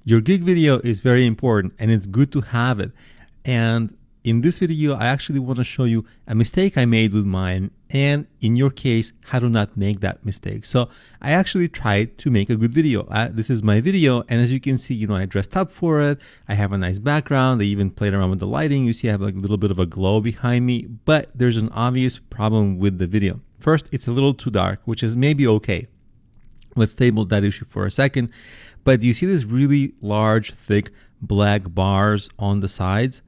Your gig video is very important and it's good to have it. And in this video, I actually want to show you a mistake I made with mine, and in your case, how to not make that mistake. So I actually tried to make a good video. This is my video, and as you can see, I dressed up for it. I have a nice background. I even played around with the lighting. You see I have like a little bit of a glow behind me, but there's an obvious problem with the video. First, it's a little too dark, which is maybe okay. Let's table that issue for a second. But do you see this really large, thick black bars on the sides?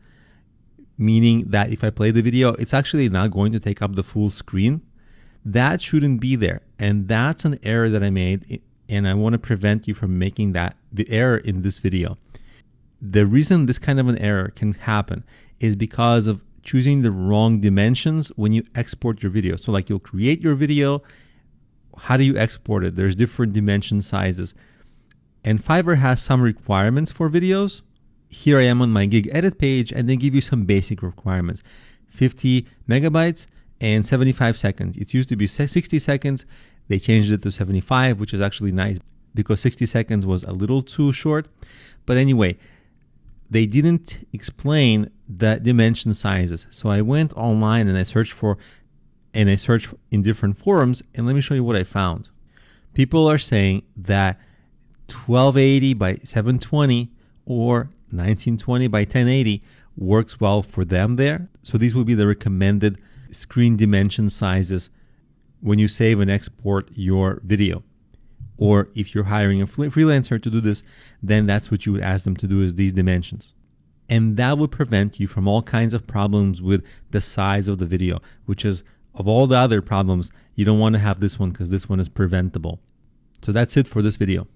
Meaning that if I play the video, it's actually not going to take up the full screen. That shouldn't be there. And that's an error that I made, and I want to prevent you from making the error in this video. The reason this kind of an error can happen is because of choosing the wrong dimensions when you export your video. So like you'll create your video. How do you export it? There's different dimension sizes. And Fiverr has some requirements for videos. Here I am on my gig edit page, and they give you some basic requirements. 50 megabytes and 75 seconds. It used to be 60 seconds. They changed it to 75, which is actually nice because 60 seconds was a little too short. But anyway, they didn't explain the dimension sizes. So I went online and I searched in different forums, and let me show you what I found. People are saying that 1280 by 720 or 1920 by 1080 works well for them there. So these will be the recommended screen dimension sizes when you save and export your video. Or if you're hiring a freelancer to do this, then that's what you would ask them to do, is these dimensions. And that would prevent you from all kinds of problems with the size of the video, which is, of all the other problems, you don't want to have this one because this one is preventable. So that's it for this video.